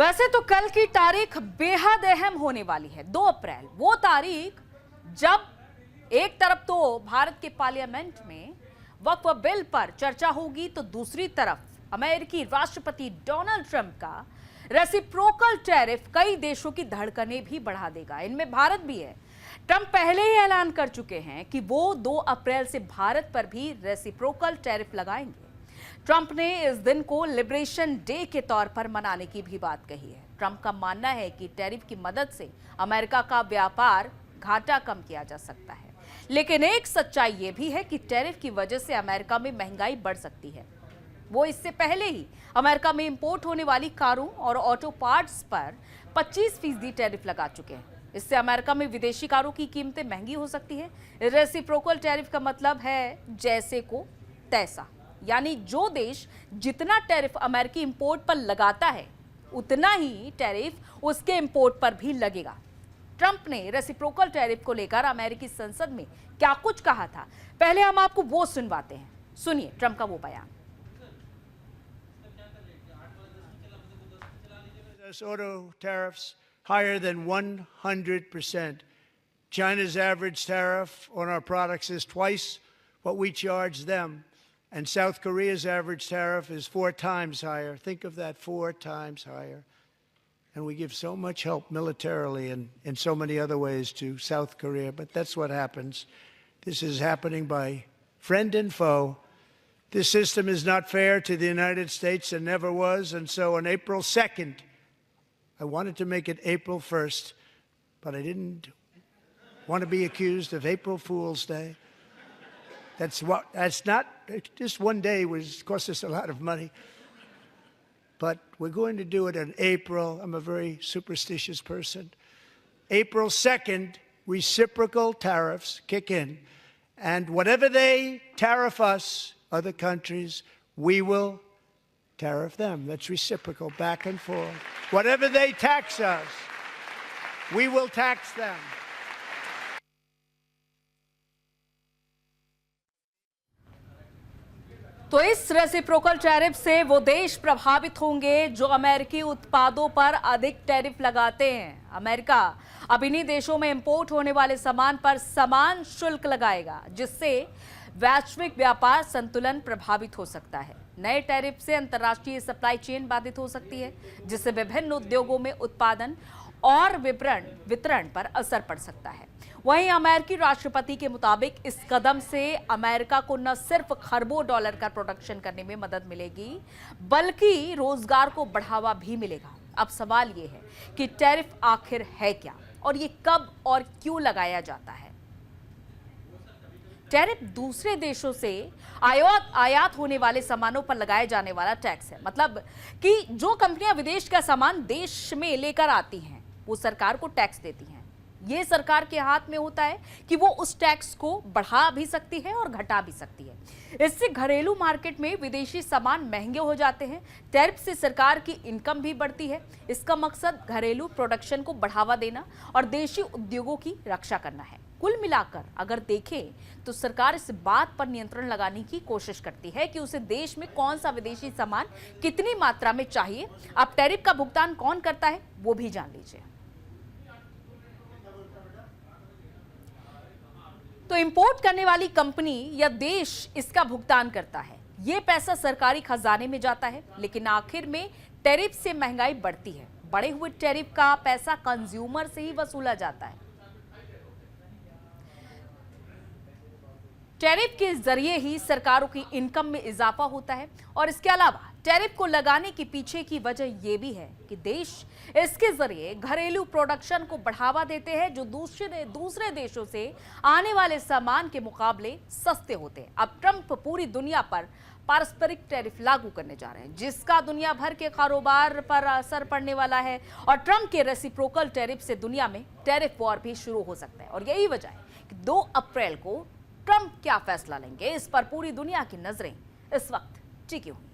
वैसे तो कल की तारीख बेहद अहम होने वाली है, 2 अप्रैल। वो तारीख जब एक तरफ तो भारत के पार्लियामेंट में वक्फ बिल पर चर्चा होगी, तो दूसरी तरफ अमेरिकी राष्ट्रपति डोनाल्ड ट्रंप का रेसिप्रोकल टैरिफ कई देशों की धड़कनें भी बढ़ा देगा। इनमें भारत भी है। ट्रंप पहले ही ऐलान कर चुके हैं कि वो 2 अप्रैल से भारत पर भी रेसिप्रोकल टैरिफ लगाएंगे। ट्रंप ने इस दिन को लिबरेशन डे के तौर पर मनाने की भी बात कही है। ट्रंप का मानना है कि टैरिफ की मदद से अमेरिका का व्यापार घाटा कम किया जा सकता है, लेकिन एक सच्चाई यह भी है कि टैरिफ की वजह से अमेरिका में महंगाई बढ़ सकती है। वो इससे पहले ही अमेरिका में इंपोर्ट होने वाली कारों और ऑटो पार्ट्स पर 25% टैरिफ लगा चुके हैं। इससे अमेरिका में विदेशी कारों की कीमतें महंगी हो सकती है। रेसिप्रोकल टैरिफ का मतलब है जैसे को तैसा, यानी जो देश जितना टैरिफ अमेरिकी इंपोर्ट पर लगाता है, उतना ही टैरिफ उसके इंपोर्ट पर भी लगेगा। ट्रंप ने रेसिप्रोकल टैरिफ को लेकर अमेरिकी संसद में क्या कुछ कहा था, पहले हम आपको वो सुनवाते हैं। सुनिए ट्रंप का वो बयान। Auto tariffs higher than 100%. China's average tariff on our products is twice what we charge them. And South Korea's average tariff is 4 times higher. Think of that, 4 times higher. And we give so much help militarily and in so many other ways to South Korea. But that's what happens. This is happening by friend and foe. This system is not fair to the United States and never was. And so on April 2nd, I wanted to make it April 1st, but I didn't want to be accused of April Fool's Day. That's not, just one day cost us a lot of money. But we're going to do it in April. I'm a very superstitious person. April 2nd, reciprocal tariffs kick in. And whatever they tariff us, other countries, we will tariff them. That's reciprocal, back and forth. Whatever they tax us, we will tax them. तो इस reciprocal tariff से वो देश प्रभावित होंगे जो अमेरिकी उत्पादों पर अधिक टैरिफ लगाते हैं। अमेरिका अब इन्हीं देशों में इंपोर्ट होने वाले सामान पर समान शुल्क लगाएगा, जिससे वैश्विक व्यापार संतुलन प्रभावित हो सकता है। नए टैरिफ से अंतर्राष्ट्रीय सप्लाई चेन बाधित हो सकती है, जिससे विभिन्न उद्योगों में उत्पादन और वितरण पर असर पड़ सकता है। वहीं अमेरिकी राष्ट्रपति के मुताबिक इस कदम से अमेरिका को न सिर्फ खरबों डॉलर का प्रोडक्शन करने में मदद मिलेगी, बल्कि रोजगार को बढ़ावा भी मिलेगा। अब सवाल यह है कि टैरिफ आखिर है क्या और ये कब और क्यों लगाया जाता है। टैरिफ दूसरे देशों से आयात होने वाले सामानों पर लगाए जाने वाला टैक्स है। मतलब कि जो कंपनियां विदेश का सामान देश में लेकर आती हैं, वो सरकार को टैक्स देती हैं। ये सरकार के हाथ में होता है कि वो उस टैक्स को बढ़ा भी सकती है और घटा भी सकती है। इससे घरेलू मार्केट में विदेशी सामान महंगे हो जाते हैं। टैरिफ से सरकार की इनकम भी बढ़ती है। इसका मकसद घरेलू प्रोडक्शन को बढ़ावा देना और देशी उद्योगों की रक्षा करना है। कुल मिलाकर अगर देखें तो सरकार इस बात पर नियंत्रण लगाने की कोशिश करती है कि उसे देश में कौन सा विदेशी सामान कितनी मात्रा में चाहिए। अब टैरिफ का भुगतान कौन करता है वो भी जान लीजिए। तो इंपोर्ट करने वाली कंपनी या देश इसका भुगतान करता है। यह पैसा सरकारी खजाने में जाता है, लेकिन आखिर में टैरिफ से महंगाई बढ़ती है। बढ़े हुए टैरिफ का पैसा कंज्यूमर से ही वसूला जाता है। टैरिफ के जरिए ही सरकारों की इनकम में इजाफा होता है। और इसके अलावा टैरिफ को लगाने के पीछे की वजह यह भी है कि देश इसके जरिए घरेलू प्रोडक्शन को बढ़ावा देते हैं, जो दूसरे देशों से आने वाले सामान के मुकाबले सस्ते होते हैं। अब ट्रंप पूरी दुनिया पर पारस्परिक टैरिफ लागू करने जा रहे हैं, जिसका दुनिया भर के कारोबार पर असर पड़ने वाला है। और ट्रंप के रेसिप्रोकल टैरिफ से दुनिया में टैरिफ वॉर भी शुरू हो सकता है। और यही वजह है कि 2 अप्रैल को ट्रंप क्या फैसला लेंगे, इस पर पूरी दुनिया की नजरें इस वक्त टिकी हुई।